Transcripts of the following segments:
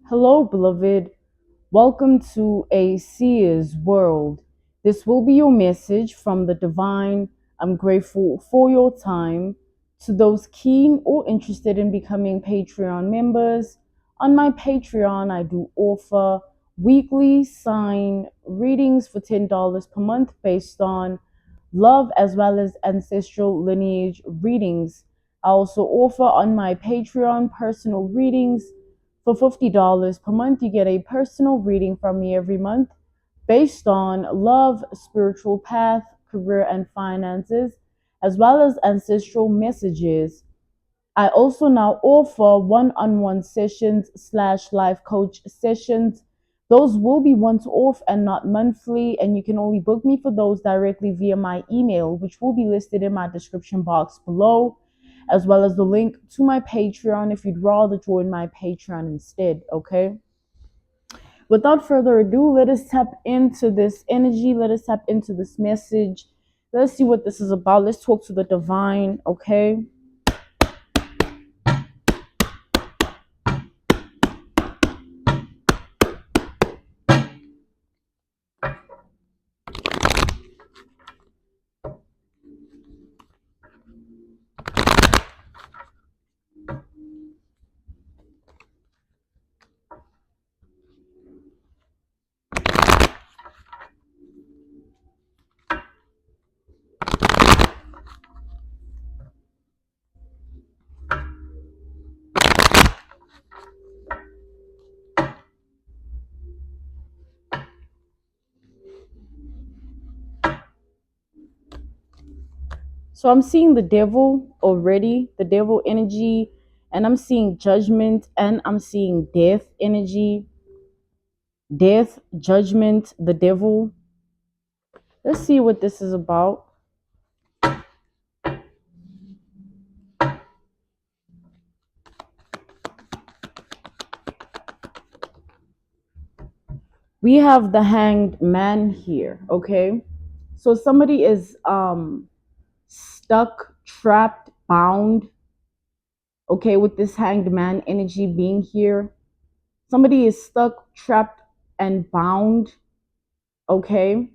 Hello, beloved. Welcome to a seer's world. This will be your message from the divine. I'm grateful for your time. To those keen or interested in becoming Patreon members, on my Patreon, I do offer weekly sign readings for $10 per month based on love as well as ancestral lineage readings. I also offer on my Patreon personal readings for $50 per month. You get a personal reading from me every month based on love, spiritual path, career, and finances, as well as ancestral messages. I also now offer one-on-one sessions slash life coach sessions. Those will be once off and not monthly, and you can only book me for those directly via my email, which will be listed in my description box below, as well as the link to my Patreon if you'd rather join my Patreon instead, okay? Without further ado, let us tap into this energy, let us tap into this message. Let's see what this is about. Let's talk to the divine, okay? So I'm seeing the devil already, the devil energy, and I'm seeing judgment, and I'm seeing death energy, death, judgment, the devil. Let's see what this is about. We have the hanged man here, okay? So somebody is stuck, trapped, bound, okay, with this hanged man energy being here. Somebody is stuck, trapped, and bound, okay?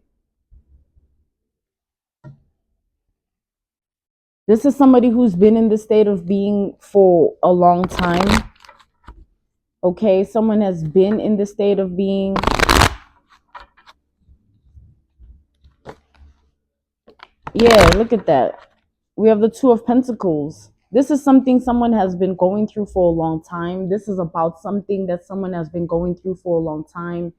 This is somebody who's been in the state of being for a long time. Okay, someone has been in the state of being. Yeah, look at that. We have the Two of Pentacles. This is something someone has been going through for a long time. This is about something that someone has been going through for a long time.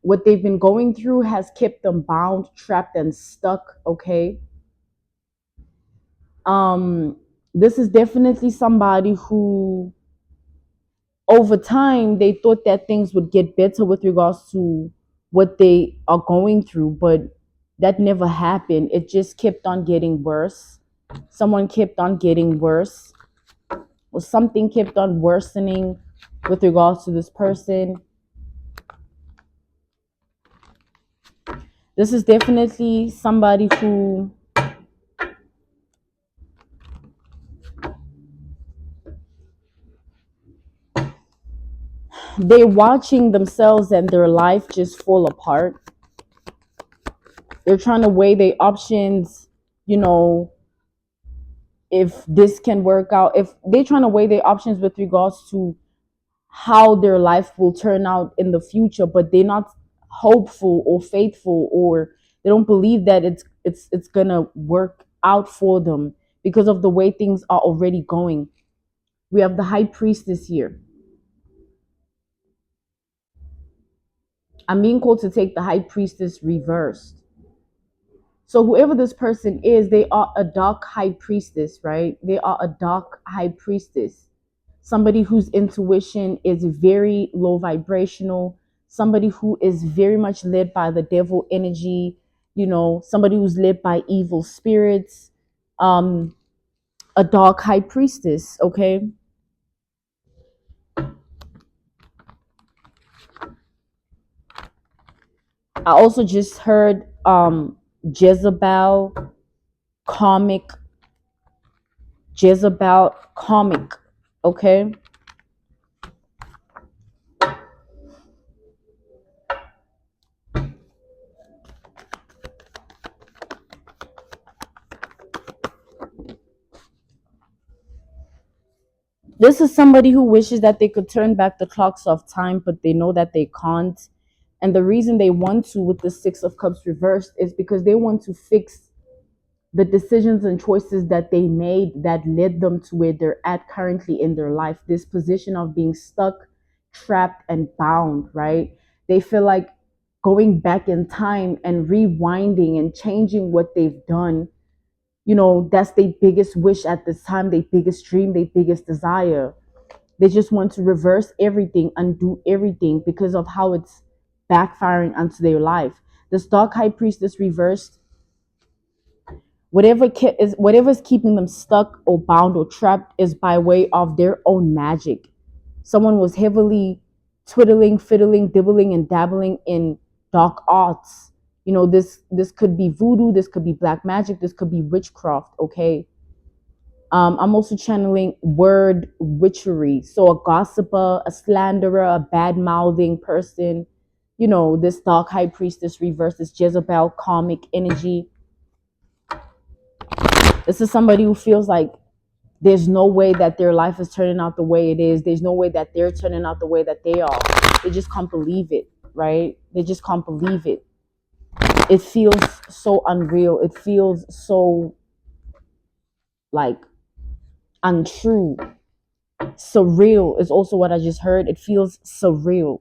What they've been going through has kept them bound, trapped, and stuck. Okay. This is definitely somebody who over time they thought that things would get better with regards to what they are going through, but that never happened. It just kept on getting worse. Someone kept on getting worse, or something kept on worsening with regards to this person. This is definitely somebody who they're watching themselves and their life just fall apart. They're trying to weigh their options, you know, if this can work out, if they're trying to weigh their options with regards to how their life will turn out in the future, but they're not hopeful or faithful, or they don't believe that it's gonna work out for them because of the way things are already going. We have the High Priestess here. I'm being called to take the High Priestess reversed. So whoever this person is, they are a dark high priestess, right? They are a dark high priestess. Somebody whose intuition is very low vibrational, somebody who is very much led by the devil energy, you know, somebody who's led by evil spirits, um, a dark high priestess, okay? I also just heard Jezebel, comic, Jezebel, comic, okay? This is somebody who wishes that they could turn back the clocks of time, but they know that they can't. And the reason they want to with the Six of Cups reversed is because they want to fix the decisions and choices that they made that led them to where they're at currently in their life. This position of being stuck, trapped, and bound, right? They feel like going back in time and rewinding and changing what they've done. That's their biggest wish at this time, their biggest dream, their biggest desire. They just want to reverse everything, undo everything because of how it's backfiring onto their life. This dark high priestess reversed, whatever's keeping them stuck or bound or trapped is by way of their own magic. Someone was heavily twiddling, fiddling, dibbling, and dabbling in dark arts. This could be voodoo, this could be black magic, this could be witchcraft. Okay. I'm also channeling word witchery. So a gossiper, a slanderer, a bad mouthing person. This dark high priestess reverse, this Jezebel karmic energy. This is somebody who feels like there's no way that their life is turning out the way it is. There's no way that they're turning out the way that they are. They just can't believe it, right? They just can't believe it. It feels so unreal. It feels so like untrue. Surreal is also what I just heard. It feels surreal.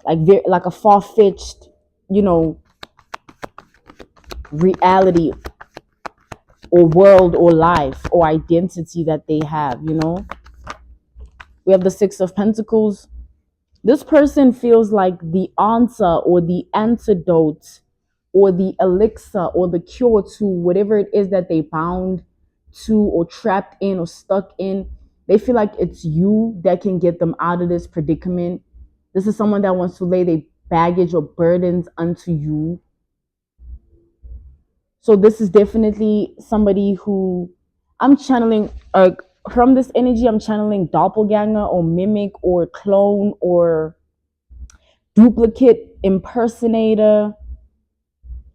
Like a far-fetched, reality or world or life or identity that they have. We have the Six of Pentacles. This person feels like the answer or the antidote or the elixir or the cure to whatever it is that they bound to or trapped in or stuck in. They feel like it's you that can get them out of this predicament. This is someone that wants to lay their baggage or burdens onto you. So this is definitely somebody who I'm channeling from this energy. I'm channeling doppelganger or mimic or clone or duplicate, impersonator,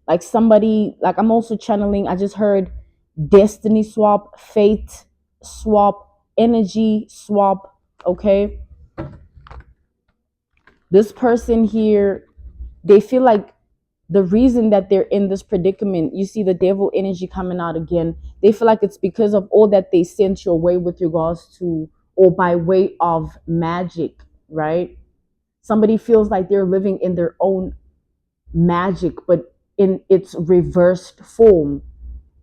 like somebody, like I'm also channeling, I just heard destiny swap, fate swap, energy swap. Okay. This person here, they feel like the reason that they're in this predicament, you see the devil energy coming out again. They feel like it's because of all that they sent your way with regards to or by way of magic, right? Somebody feels like they're living in their own magic, but in its reversed form.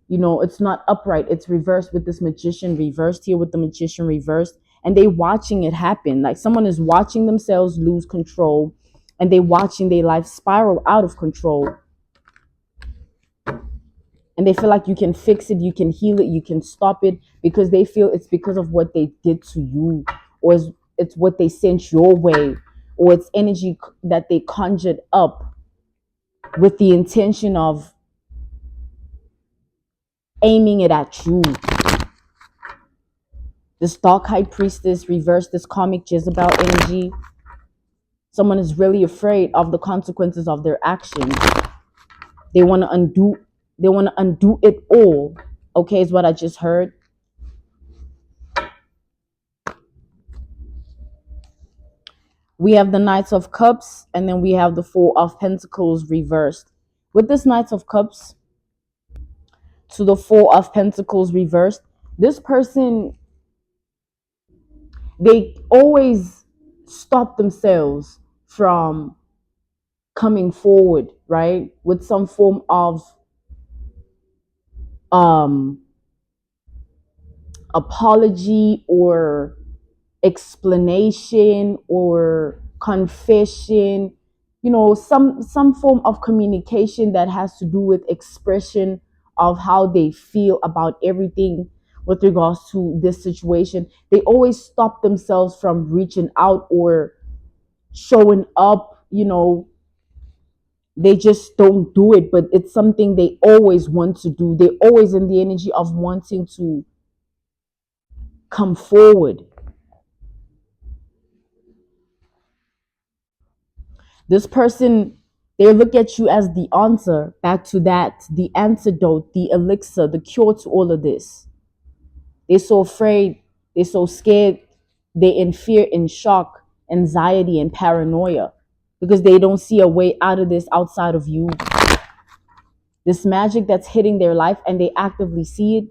It's not upright, it's reversed with this magician reversed here with the magician reversed, and they watching it happen. Like someone is watching themselves lose control and they watching their life spiral out of control. And they feel like you can fix it, you can heal it, you can stop it, because they feel it's because of what they did to you, or it's what they sent your way, or it's energy that they conjured up with the intention of aiming it at you. This dark high priestess reversed, this karmic Jezebel energy. Someone is really afraid of the consequences of their actions. They want to undo it all. Okay, is what I just heard. We have the Knights of Cups, and then we have the Four of Pentacles reversed. With this Knights of Cups to the Four of Pentacles reversed, this person, they always stop themselves from coming forward, right, with some form of apology or explanation or confession, some form of communication that has to do with expression of how they feel about everything with regards to this situation. They always stop themselves from reaching out or showing up. They just don't do it, but it's something they always want to do. They're always in the energy of wanting to come forward. This person, they look at you as the answer back to that, the antidote, the elixir, the cure to all of this. They're so afraid They're so scared. They're in fear, in shock, anxiety, and paranoia because they don't see a way out of this outside of you. This magic that's hitting their life and they actively see it,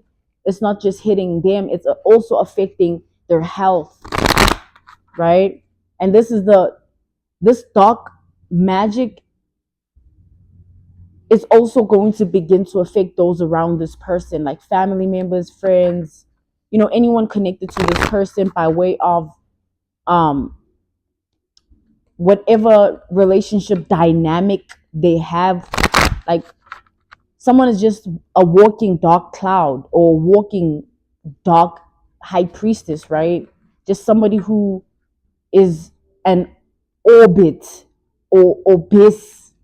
it's not just hitting them, it's also affecting their health, right? And this dark magic is also going to begin to affect those around this person, like family members, friends, anyone connected to this person by way of um whatever relationship dynamic they have. Like, someone is just a walking dark cloud or walking dark high priestess, right? Just somebody who is an orbit or abyss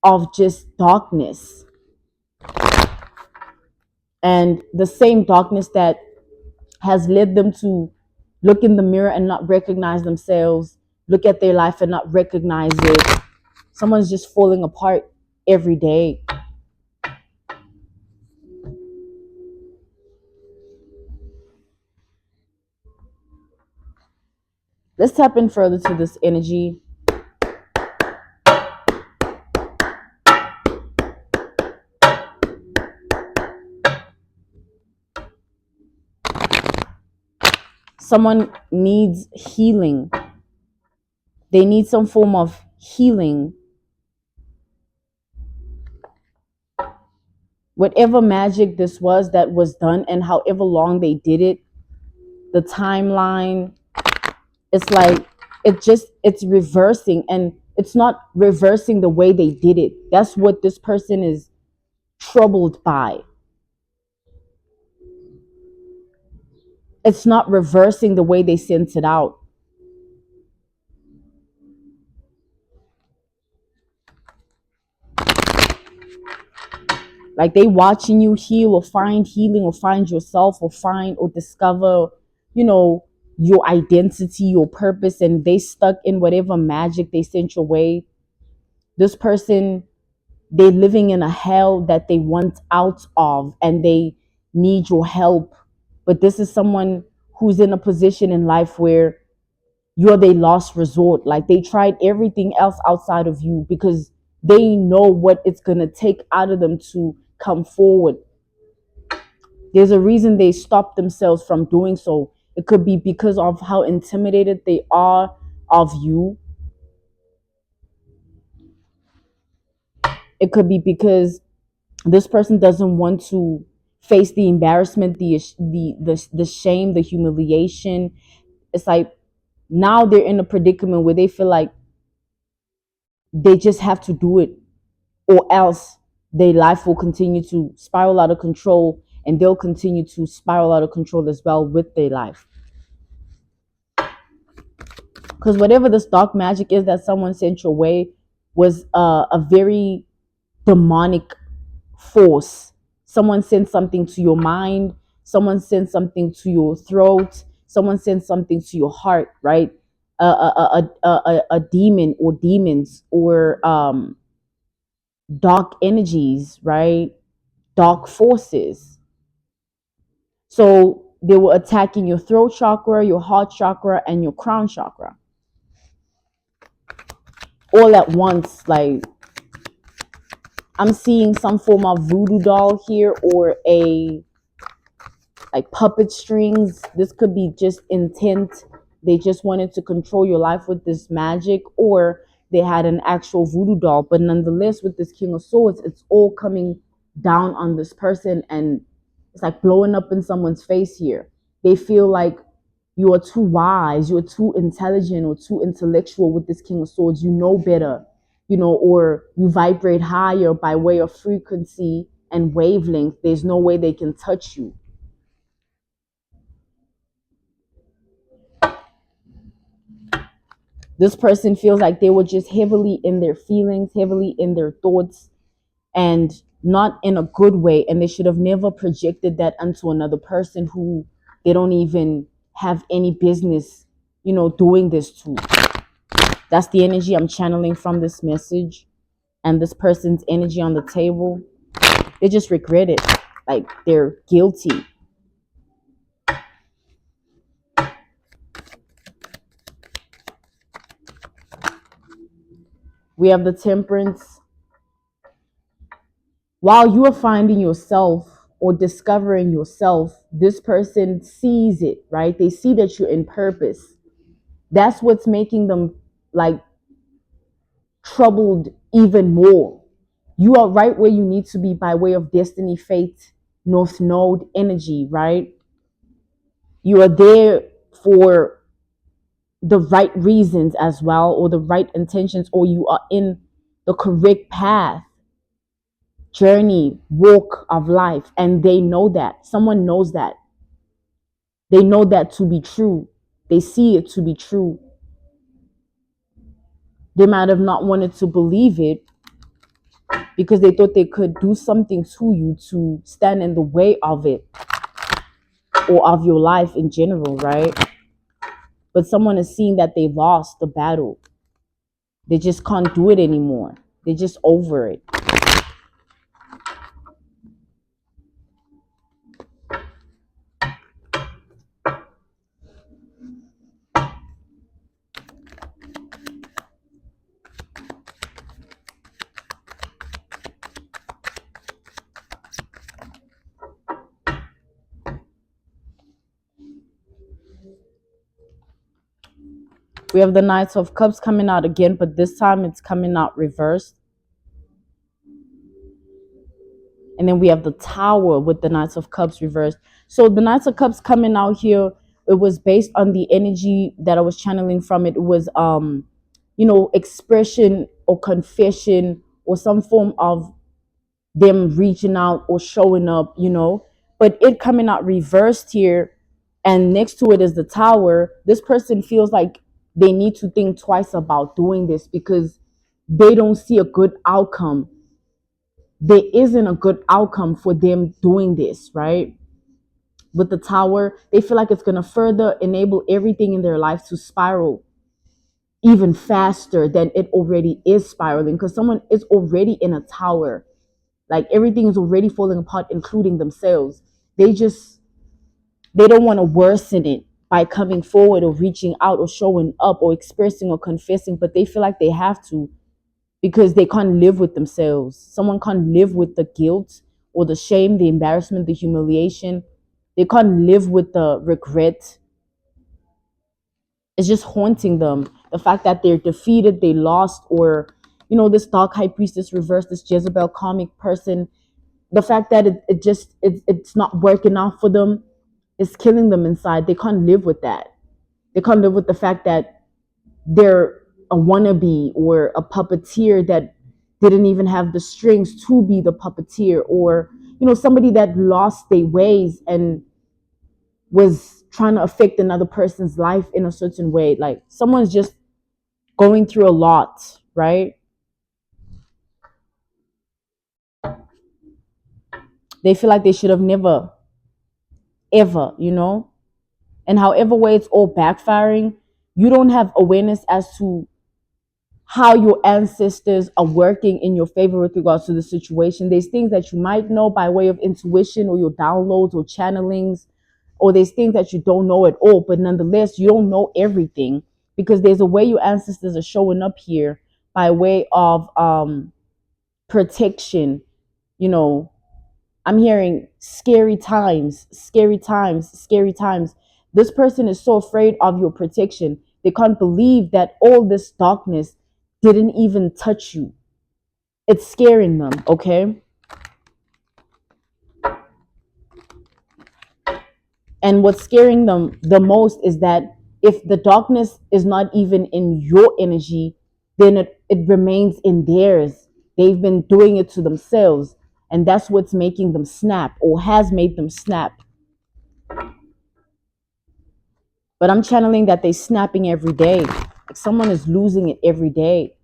of just darkness. And the same darkness that has led them to look in the mirror and not recognize themselves, look at their life and not recognize it. Someone's just falling apart every day. Let's tap in further to this energy. Someone needs healing. They need some form of healing. Whatever magic this was that was done and however long they did it, the timeline, it's like it's reversing, and it's not reversing the way they did it. That's what this person is troubled by. It's not reversing the way they sent it out. Like, they watching you heal or find healing or find yourself or find or discover, your identity, your purpose, and they stuck in whatever magic they sent your way. This person, they're living in a hell that they want out of and they need your help. But this is someone who's in a position in life where you're their last resort. Like, they tried everything else outside of you because they know what it's going to take out of them to come forward. There's a reason they stopped themselves from doing so. It could be because of how intimidated they are of you. It could be because this person doesn't want to face the embarrassment, the shame, the humiliation. It's like now they're in a predicament where they feel like they just have to do it, or else their life will continue to spiral out of control, and they'll continue to spiral out of control as well with their life. Because whatever this dark magic is that someone sent your way was a very demonic force. Someone sent something to your mind, someone sent something to your throat, someone sent something to your heart, right? A demon or demons or dark energies, right? Dark forces. So they were attacking your throat chakra, your heart chakra, and your crown chakra all at once. Like, I'm seeing some form of voodoo doll here, or a like puppet strings. This could be just intent. They just wanted to control your life with this magic, or they had an actual voodoo doll. But nonetheless, with this King of Swords, it's all coming down on this person, and it's like blowing up in someone's face here. They feel like you are too wise, you're too intelligent or too intellectual with this King of Swords. You know better, or you vibrate higher by way of frequency and wavelength. There's no way they can touch you. This person feels like they were just heavily in their feelings, heavily in their thoughts, and not in a good way. And they should have never projected that onto another person who they don't even have any business, doing this to. That's the energy I'm channeling from this message. And this person's energy on the table, they just regret it. Like, they're guilty. We have the Temperance. While you are finding yourself or discovering yourself, this person sees it, right? They see that you're in purpose. That's what's making them like troubled even more. You are right where you need to be by way of destiny, fate, North Node energy, right? You are there for the right reasons as well, or the right intentions, or you are in the correct path, journey, walk of life. And they know that. Someone knows that. They know that to be true. They see it to be true. They might have not wanted to believe it because they thought they could do something to you to stand in the way of it or of your life in general, right? But someone is seeing that they lost the battle. They just can't do it anymore. They're just over it. We have the Knights of Cups coming out again, but this time it's coming out reversed. And then we have the Tower with the Knights of Cups reversed. So the Knights of Cups coming out here, it was based on the energy that I was channeling from it. It was expression or confession or some form of them reaching out or showing up. But it coming out reversed here, and next to it is the Tower. This person feels like they need to think twice about doing this because they don't see a good outcome. There isn't a good outcome for them doing this, right? With the Tower, they feel like it's going to further enable everything in their life to spiral even faster than it already is spiraling, because someone is already in a tower. Like everything is already falling apart, including themselves. They don't want to worsen it by coming forward or reaching out or showing up or expressing or confessing, but they feel like they have to because they can't live with themselves. Someone can't live with the guilt or the shame, the embarrassment, the humiliation. They can't live with the regret. It's just haunting them. The fact that they're defeated, they lost, or this dark high priestess reversed, this Jezebel karmic person. The fact that it's not working out for them is killing them inside. They can't live with that. They can't live with the fact that they're a wannabe or a puppeteer that didn't even have the strings to be the puppeteer, or somebody that lost their ways and was trying to affect another person's life in a certain way. Like someone's just going through a lot, right? They feel like they should have never ever. And however way it's all backfiring, you don't have awareness as to how your ancestors are working in your favor with regards to the situation. There's things that you might know by way of intuition or your downloads or channelings, or there's things that you don't know at all, but nonetheless, you don't know everything because there's a way your ancestors are showing up here by way of protection. You know, I'm hearing scary times, scary times, scary times. This person is so afraid of your protection. They can't believe that all this darkness didn't even touch you. It's scaring them, okay? And what's scaring them the most is that if the darkness is not even in your energy, then it remains in theirs. They've been doing it to themselves. And that's what's making them snap or has made them snap. But I'm channeling that they're snapping every day. Like someone is losing it every day.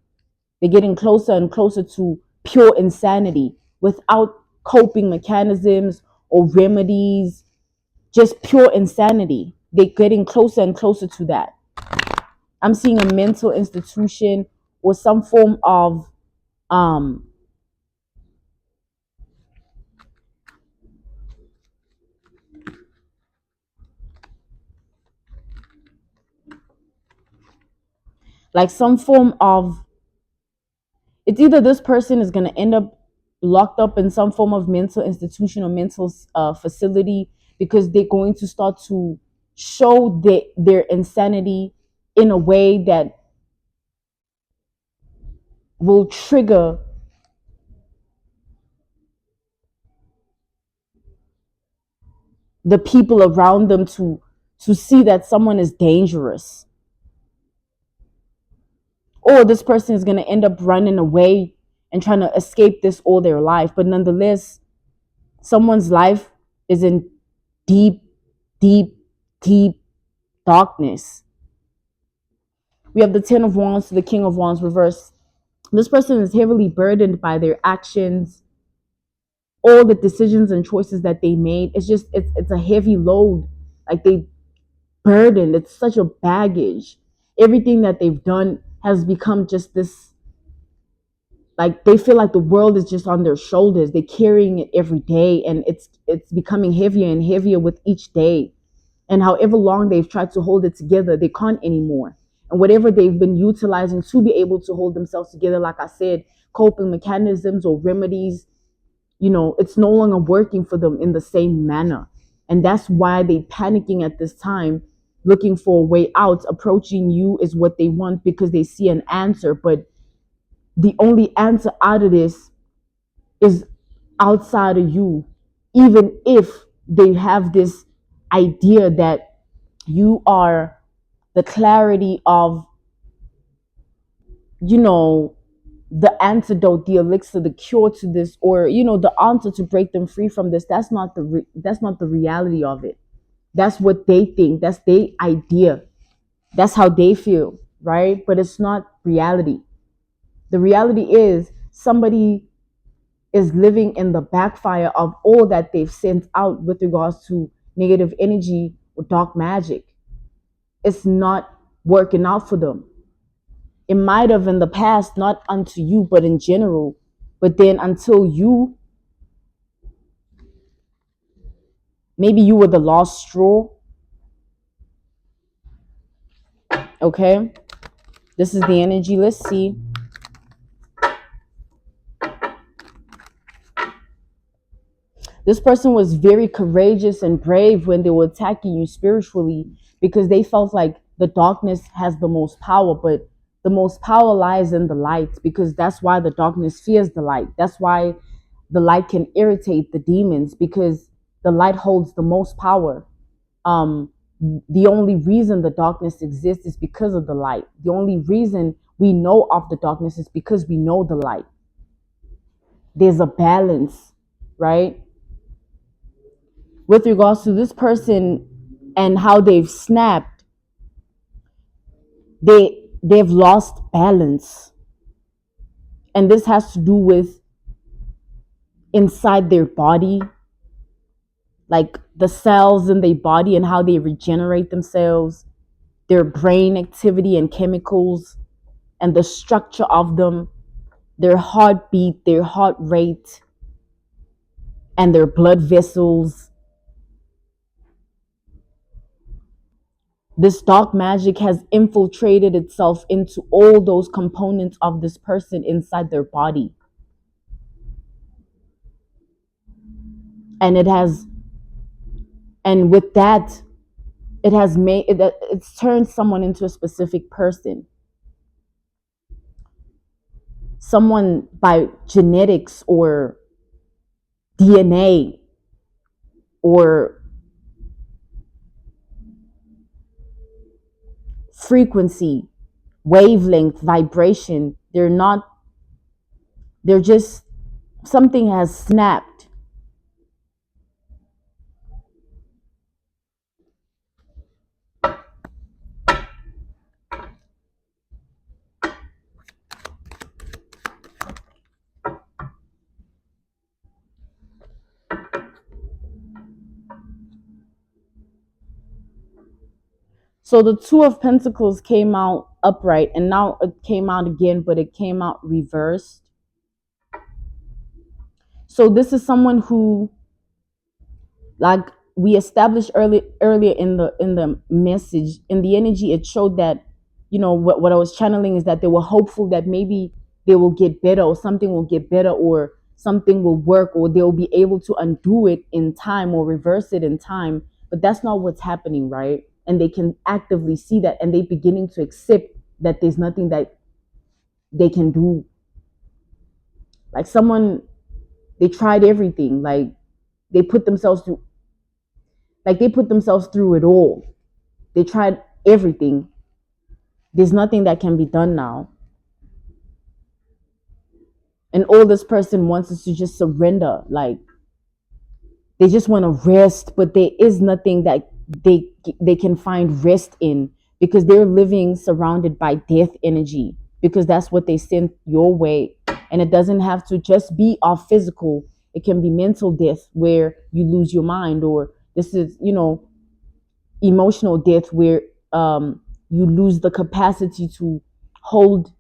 They're getting closer and closer to pure insanity without coping mechanisms or remedies, just pure insanity. They're getting closer and closer to that. I'm seeing a mental institution or some form of um like some form of It's either this person is going to end up locked up in some form of mental institution or mental facility, because they're going to start to show their insanity in a way that will trigger the people around them to see that someone is dangerous, or this person is going to end up running away and trying to escape this all their life. But nonetheless, someone's life is in deep, deep, deep darkness. We have the Ten of Wands to the King of Wands reversed. This person is heavily burdened by their actions, all the decisions and choices that they made. It's a heavy load. Like, they burdened. It's such a baggage. Everything that they've done has become just this, like, they feel like the world is just on their shoulders. They're carrying it every day, and it's becoming heavier and heavier with each day. And however long they've tried to hold it together, they can't anymore. And whatever they've been utilizing to be able to hold themselves together, like I said, coping mechanisms or remedies, it's no longer working for them in the same manner. And that's why they're panicking at this time, looking for a way out. Approaching you is what they want because they see an answer. But the only answer out of this is outside of you, even if they have this idea that you are the clarity of, the antidote, the elixir, the cure to this, or the answer to break them free from this. That's not the reality of it. That's what they think. That's their idea. That's how they feel, right? But it's not reality. The reality is somebody is living in the backfire of all that they've sent out with regards to negative energy or dark magic. It's not working out for them. It might have in the past, not unto you, but in general. But then until maybe you were the last straw. Okay. This is the energy. Let's see. This person was very courageous and brave when they were attacking you spiritually, because they felt like the darkness has the most power, but the most power lies in the light, because that's why the darkness fears the light. That's why the light can irritate the demons, because the light holds the most power. Um, the only reason the darkness exists is because of the light. The only reason we know of the darkness is because we know the light. There's a balance, right? With regards to this person and how they've snapped, they've lost balance. And this has to do with inside their body, like the cells in their body and how they regenerate themselves, their brain activity and chemicals, and the structure of them, their heartbeat, their heart rate, and their blood vessels. This dark magic has infiltrated itself into all those components of this person inside their body. And with that, it's turned someone into a specific person. Someone by genetics or DNA or frequency, wavelength, vibration. They're just, something has snapped. So the Two of Pentacles came out upright, and now it came out again, but it came out reversed. So this is someone who, like we established earlier in the message, in the energy, it showed that, what I was channeling is that they were hopeful that maybe they will get better, or something will get better, or something will work, or they'll be able to undo it in time or reverse it in time. But that's not what's happening, right? And they can actively see that, and they beginning to accept that there's nothing that they can do. Like someone, they tried everything. Like they put themselves through, they put themselves through it all. They tried everything. There's nothing that can be done now. And all this person wants is to just surrender. Like they just want to rest, but there is nothing that they can find rest in, because they're living surrounded by death energy, because that's what they send your way. And it doesn't have to just be off physical. It can be mental death where you lose your mind, or this is, emotional death where you lose the capacity to hold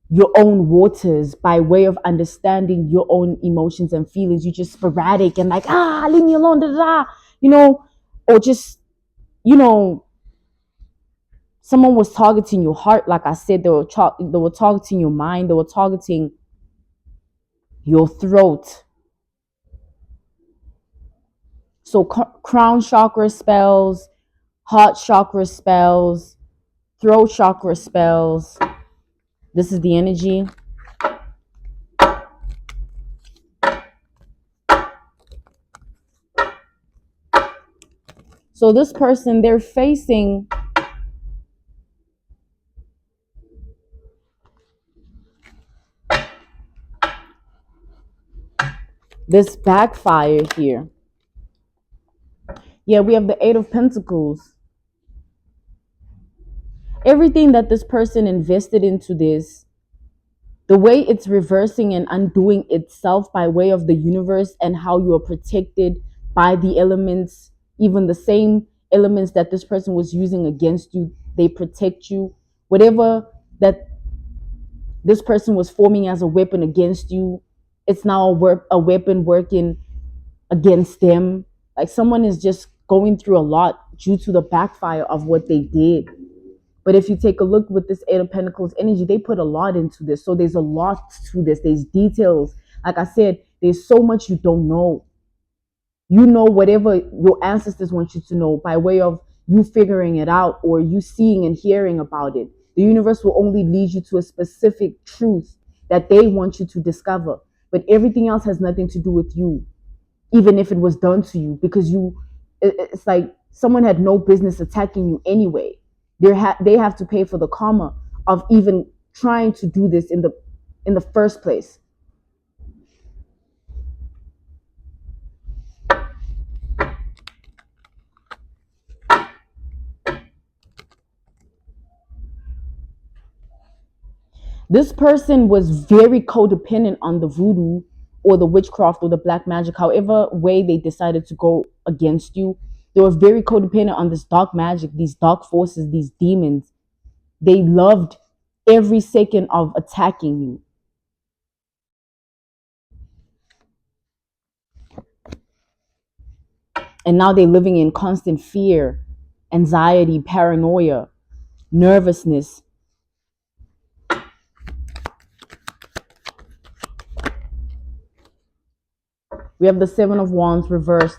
your own waters by way of understanding your own emotions and feelings. You just sporadic and like, leave me alone, da, da, da, or just, you know, someone was targeting your heart. Like I said, they were targeting your mind. They were targeting your throat. So crown chakra spells, heart chakra spells, throat chakra spells. This is the energy. So this person, they're facing this backfire here. Yeah, we have the Eight of Pentacles. Everything that this person invested into this, the way it's reversing and undoing itself by way of the universe, and how you are protected by the elements, even the same elements that this person was using against you, they protect you. Whatever that this person was forming as a weapon against you, it's now a weapon working against them. Like someone is just going through a lot due to the backfire of what they did. But if you take a look with this Eight of Pentacles energy, they put a lot into this. So there's a lot to this. There's details. Like I said, there's so much you don't know. You know whatever your ancestors want you to know by way of you figuring it out, or you seeing and hearing about it. The universe will only lead you to a specific truth that they want you to discover. But everything else has nothing to do with you, even if it was done to you, because it's like someone had no business attacking you anyway. They have to pay for the karma of even trying to do this in the first place. This person was very codependent on the voodoo or the witchcraft or the black magic, however way they decided to go against you. They were very codependent on this dark magic, these dark forces, these demons. They loved every second of attacking you. And now they're living in constant fear, anxiety, paranoia, nervousness. We have the Seven of Wands reversed.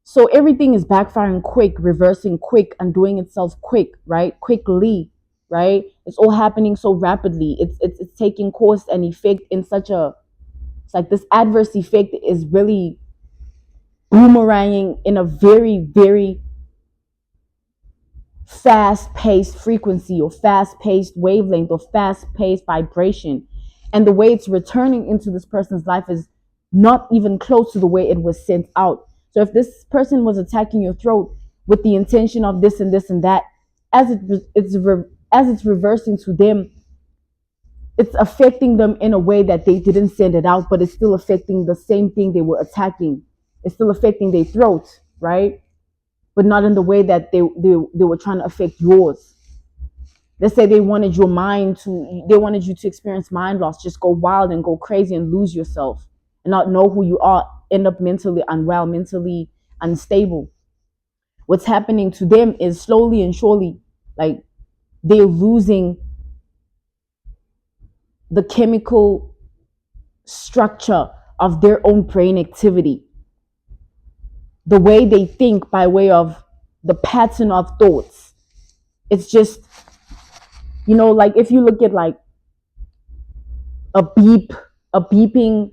So everything is backfiring quick, reversing quick, undoing itself quick, right? Quickly, right? It's all happening so rapidly. It's taking course and effect in such a, it's like this adverse effect is really boomeranging in a very, very fast-paced frequency, or fast-paced wavelength, or fast-paced vibration. And the way it's returning into this person's life is not even close to the way it was sent out. So if this person was attacking your throat with the intention of this and this and that, as it's reversing to them, it's affecting them in a way that they didn't send it out, but it's still affecting the same thing they were attacking. It's still affecting their throat, right? But not in the way that they were trying to affect yours. Let's say they wanted they wanted you to experience mind loss, just go wild and go crazy and lose yourself and not know who you are, end up mentally unwell, mentally unstable. What's happening to them is slowly and surely, like they're losing the chemical structure of their own brain activity, the way they think by way of the pattern of thoughts. It's just, like if you look at like a beeping,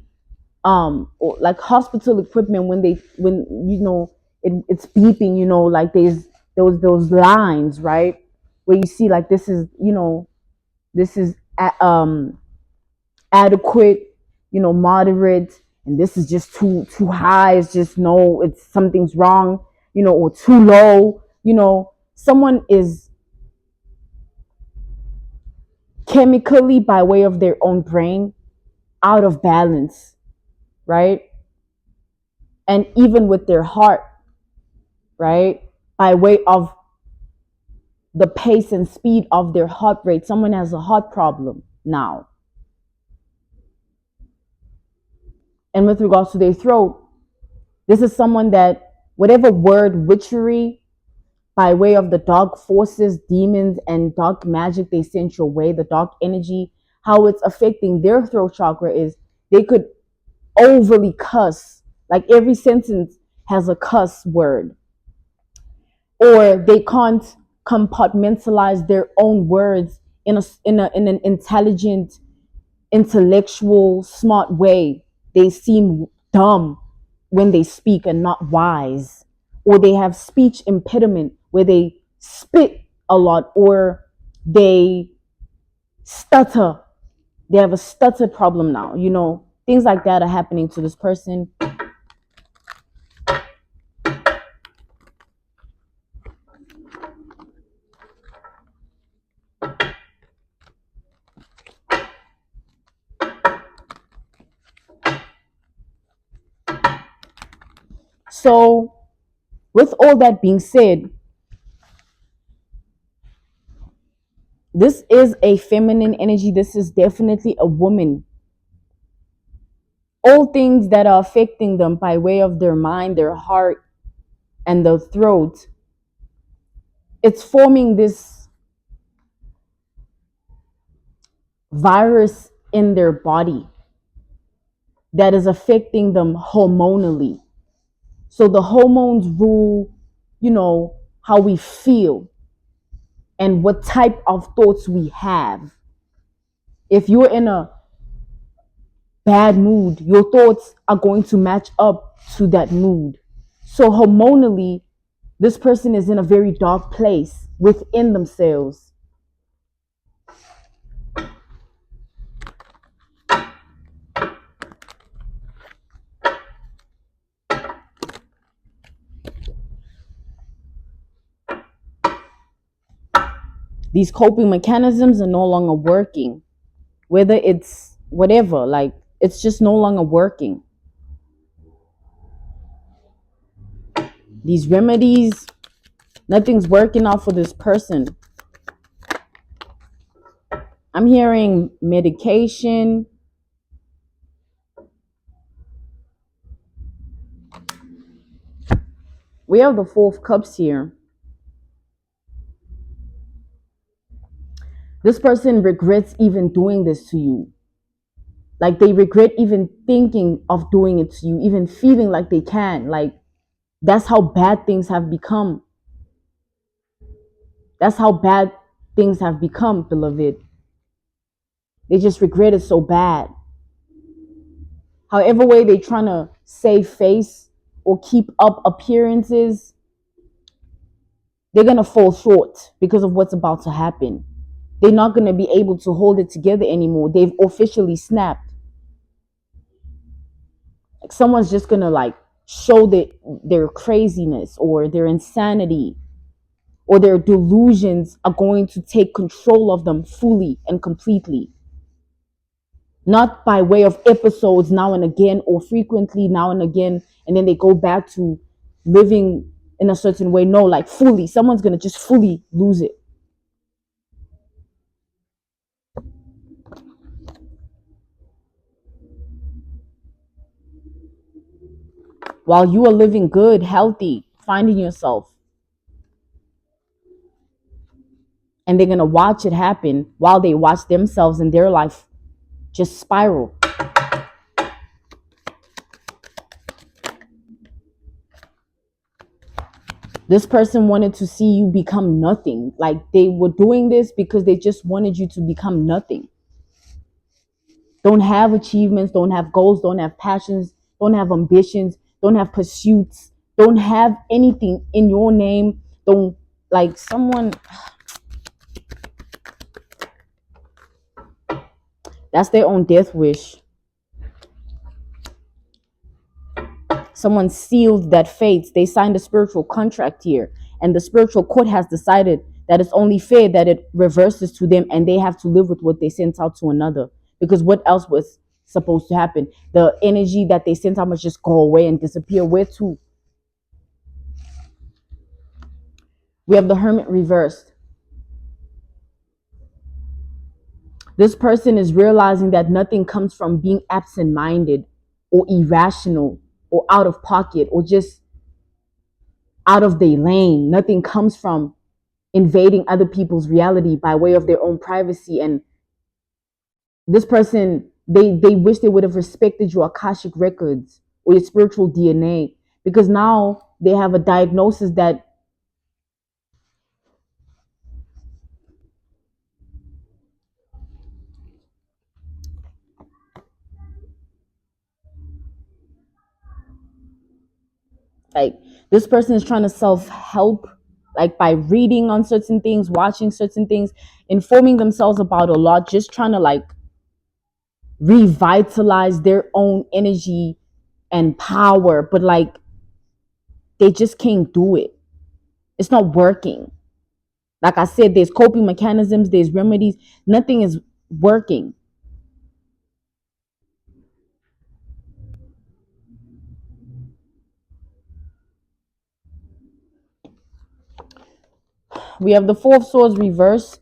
or like hospital equipment, when it's beeping, like there's those lines, right, where you see like this is adequate, moderate, and this is just too high. It's just no, it's something's wrong, or too low. Someone is chemically, by way of their own brain, out of balance, right? And even with their heart, right? By way of the pace and speed of their heart rate, someone has a heart problem now. And with regards to their throat, this is someone that whatever word witchery by way of the dark forces, demons, and dark magic they sent your way, the dark energy, how it's affecting their throat chakra is they could overly cuss. Like every sentence has a cuss word. Or they can't compartmentalize their own words in an intelligent, intellectual, smart way. They seem dumb when they speak and not wise. Or they have speech impediment where they spit a lot, or they stutter. They have a stutter problem now. Things like that are happening to this person. So, with all that being said, this is a feminine energy. This is definitely a woman. All things that are affecting them by way of their mind, their heart, and the throat, it's forming this virus in their body that is affecting them hormonally. So the hormones rule, how we feel and what type of thoughts we have. If you're in a bad mood, your thoughts are going to match up to that mood. So hormonally, this person is in a very dark place within themselves. These coping mechanisms are no longer working. Whether it's whatever, like it's just no longer working. These remedies, nothing's working out for this person. I'm hearing medication. We have the Four of Cups here. This person regrets even doing this to you. Like they regret even thinking of doing it to you, even feeling like they can. Like that's how bad things have become. That's how bad things have become, beloved. They just regret it so bad. However way they're trying to save face or keep up appearances, they're going to fall short because of what's about to happen. They're not going to be able to hold it together anymore. They've officially snapped. Like someone's just going to like show their craziness or their insanity or their delusions are going to take control of them fully and completely. Not by way of episodes now and again or frequently now and again, and then they go back to living in a certain way. No, like fully. Someone's going to just fully lose it. While you are living good, healthy, finding yourself. And they're going to watch it happen while they watch themselves in their life just spiral. This person wanted to see you become nothing. Like they were doing this because they just wanted you to become nothing. Don't have achievements, don't have goals, don't have passions, don't have ambitions, don't have pursuits, don't have anything in your name. Don't, like, someone, that's their own death wish. Someone sealed that fate. They signed a spiritual contract here, and the spiritual court has decided that it's only fair that it reverses to them, and they have to live with what they sent out to another. Because what else was supposed to happen? The energy that they sent out must just go away and disappear. Where to? We have the Hermit reversed. This person is realizing that nothing comes from being absent-minded or irrational or out of pocket or just out of their lane. Nothing comes from invading other people's reality by way of their own privacy. And this person, they wish they would have respected your Akashic records or your spiritual DNA, because now they have a diagnosis that like this person is trying to self-help, like by reading on certain things, watching certain things, informing themselves about a lot, just trying to like revitalize their own energy and power, but like they just can't do it. It's not working. Like I said, there's coping mechanisms, there's remedies, nothing is working. We have the Four of Swords reversed.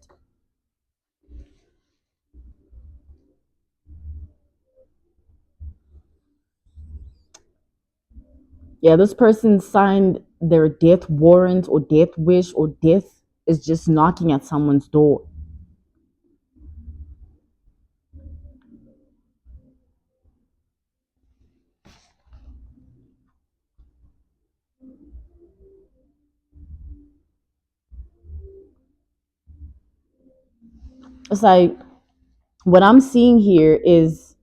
Yeah, this person signed their death warrant or death wish, or death is just knocking at someone's door. It's like what I'm seeing here is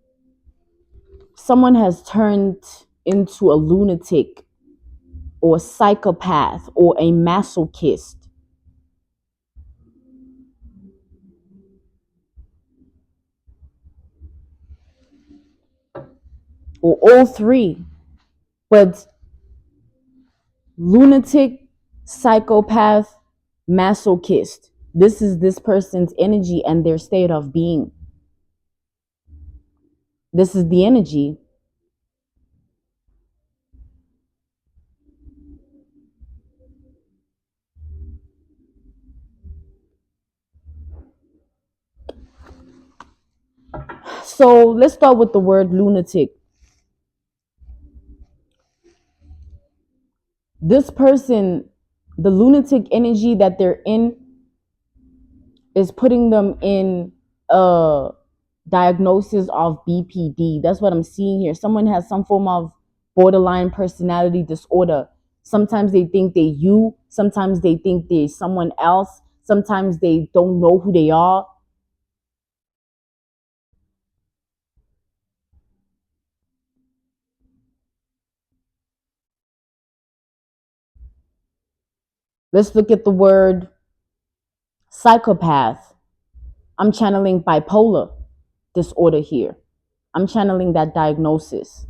someone has turned into a lunatic or a psychopath or a masochist or all three. But lunatic, psychopath, masochist, this is this person's energy and their state of being. This is the energy. So let's start with the word lunatic. This person, the lunatic energy that they're in is putting them in a diagnosis of BPD. That's what I'm seeing here. Someone has some form of borderline personality disorder. Sometimes they think they're you, sometimes they think they're someone else, sometimes they don't know who they are. Let's look at the word psychopath. I'm channeling bipolar disorder here. I'm channeling that diagnosis.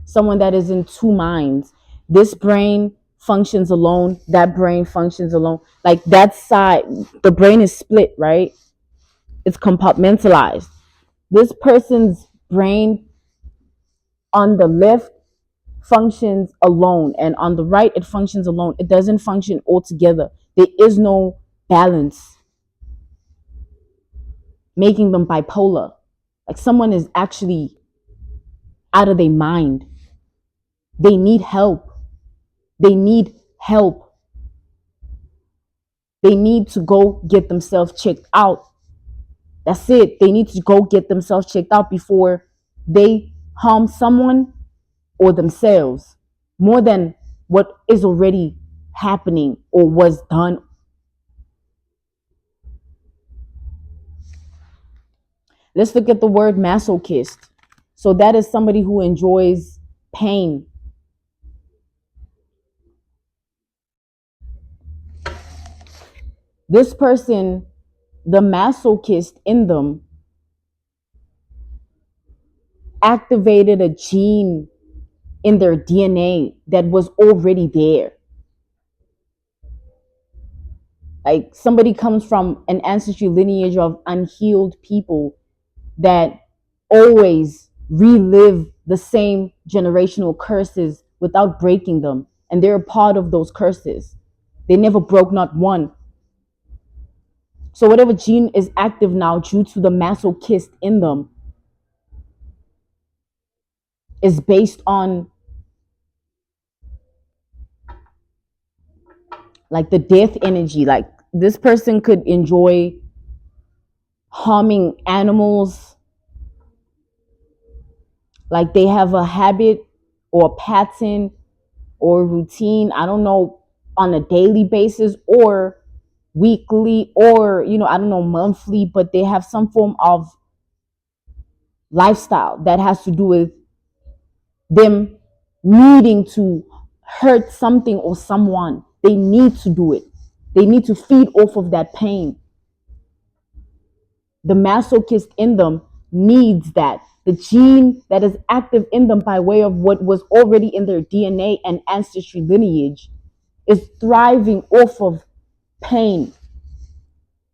Someone that is in two minds. This brain functions alone, that brain functions alone. Like that side, the brain is split, right? It's compartmentalized. This person's brain on the left functions alone, and on the right, it functions alone. It doesn't function all together. There is no balance, making them bipolar. Like someone is actually out of their mind. They need help. They need help. They need to go get themselves checked out. That's it. They need to go get themselves checked out before they harm someone or themselves more than what is already happening or was done. Let's look at the word masochist. So that is somebody who enjoys pain. This person, the masochist in them, activated a gene in their DNA that was already there. Like somebody comes from an ancestry lineage of unhealed people that always relive the same generational curses without breaking them. And they're a part of those curses. They never broke not one. So whatever gene is active now due to the masochist in them is based on like the death energy. Like this person could enjoy harming animals. Like they have a habit or a pattern or routine, I don't know, on a daily basis or weekly or, I don't know, monthly, but they have some form of lifestyle that has to do with them needing to hurt something or someone. They need to do it. They need to feed off of that pain. The masochist in them needs that. The gene that is active in them by way of what was already in their DNA and ancestry lineage is thriving off of pain.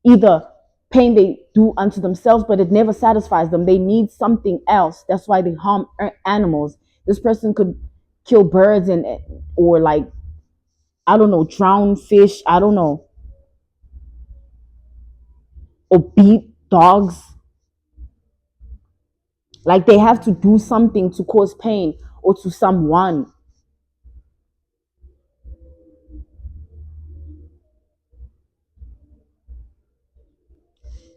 Either pain they do unto themselves, but it never satisfies them. They need something else. That's why they harm animals. This person could kill birds and or like, I don't know, drown fish, I don't know, or beat dogs. Like they have to do something to cause pain or to someone.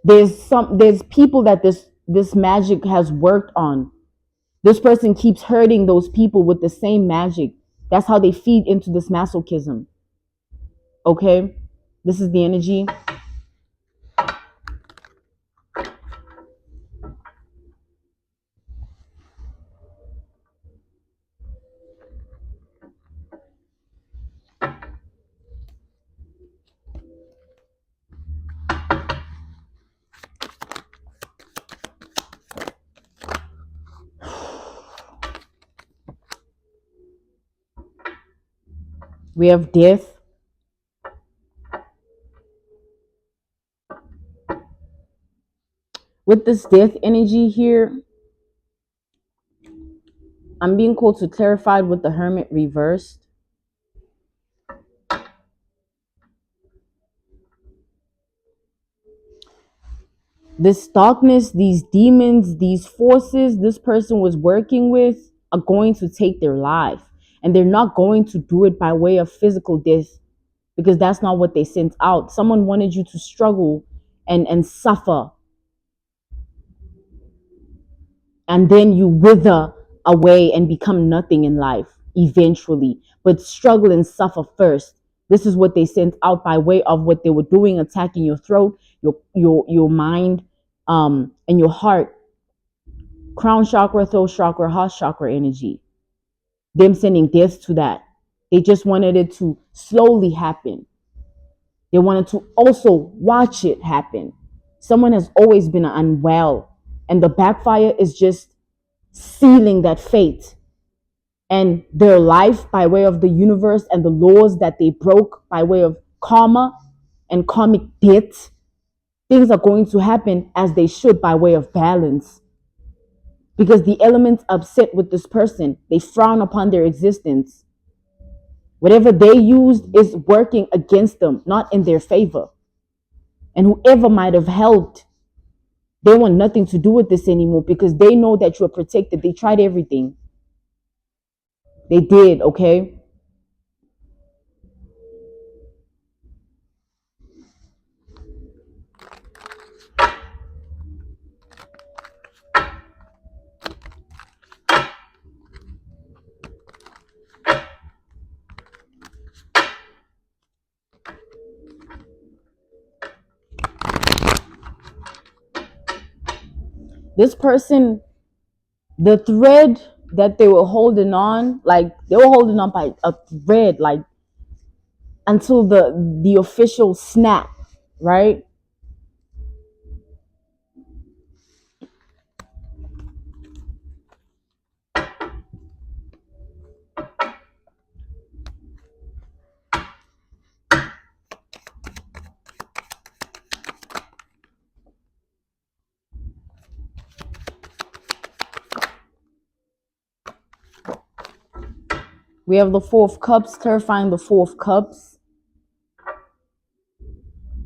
There's people that this magic has worked on. This person keeps hurting those people with the same magic. That's how they feed into this masochism. Okay? This is the energy. We have death. With this death energy here, I'm being called to clarify with the Hermit reversed. This darkness, these demons, these forces this person was working with are going to take their life. And they're not going to do it by way of physical death because that's not what they sent out. Someone wanted you to struggle and suffer. And then you wither away and become nothing in life eventually. But struggle and suffer first. This is what they sent out by way of what they were doing, attacking your throat, your mind, and your heart. Crown chakra, throat chakra, heart chakra energy. Them sending death to that. They just wanted it to slowly happen. They wanted to also watch it happen. Someone has always been unwell, and the backfire is just sealing that fate. And their life by way of the universe and the laws that they broke by way of karma and karmic debt, things are going to happen as they should by way of balance. Because the elements upset with this person, they frown upon their existence. Whatever they used is working against them, not in their favor. And whoever might have helped, they want nothing to do with this anymore because they know that you're protected. They tried everything. They did, okay? This person, the thread that they were holding on, like they were holding on by a thread, like until the official snap, right? We have the Four of Cups, terrifying the Four of Cups,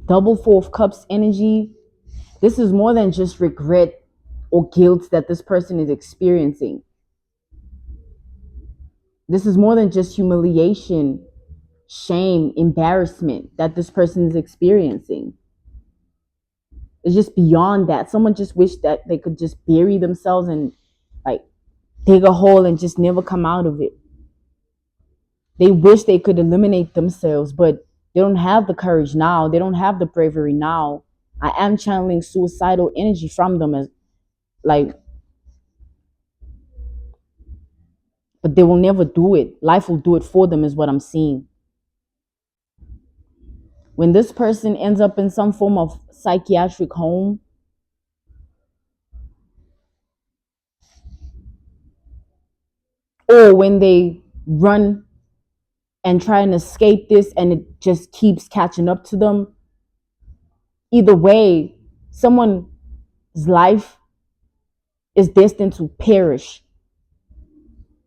double Four of Cups energy. This is more than just regret or guilt that this person is experiencing. This is more than just humiliation, shame, embarrassment that this person is experiencing. It's just beyond that. Someone just wished that they could just bury themselves and like dig a hole and just never come out of it. They wish they could eliminate themselves, but they don't have the courage now. They don't have the bravery now. I am channeling suicidal energy from them as like, but they will never do it. Life will do it for them, is what I'm seeing. When this person ends up in some form of psychiatric home, or when they run and try and escape this and it just keeps catching up to them, either way, someone's life is destined to perish.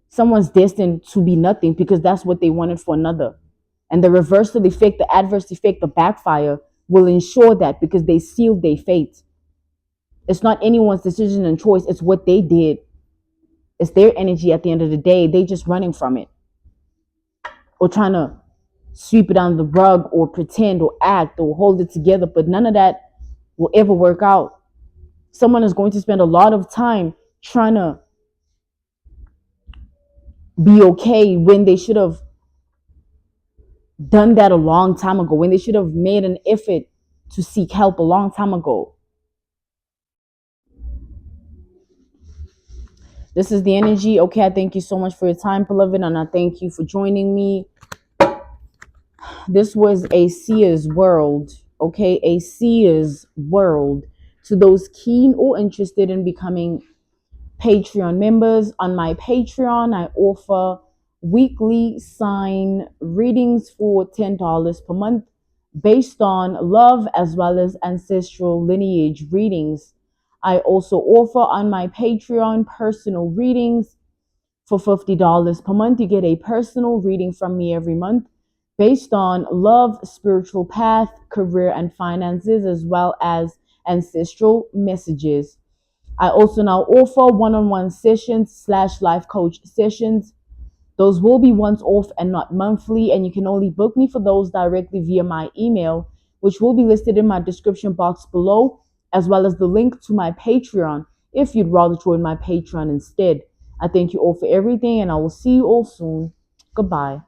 Someone's destined to be nothing because that's what they wanted for another. And the reversal effect, the adverse effect, the backfire will ensure that because they sealed their fate. It's not anyone's decision and choice, it's what they did. It's their energy at the end of the day. They just running from it or trying to sweep it under the rug or pretend or act or hold it together. But none of that will ever work out. Someone is going to spend a lot of time trying to be okay when they should have done that a long time ago, when they should have made an effort to seek help a long time ago. This is the energy. Okay, I thank you so much for your time, beloved, and I thank you for joining me. This was a seer's world, okay? A seer's world. To those keen or interested in becoming Patreon members, on my Patreon, I offer weekly sign readings for $10 per month based on love as well as ancestral lineage readings. I also offer on my Patreon personal readings for $50 per month. You get a personal reading from me every month based on love, spiritual path, career, and finances, as well as ancestral messages. I also now offer one-on-one sessions / life coach sessions. Those will be once off and not monthly, and you can only book me for those directly via my email, which will be listed in my description box below, as well as the link to my Patreon if you'd rather join my Patreon instead. I thank you all for everything, and I will see you all soon. Goodbye.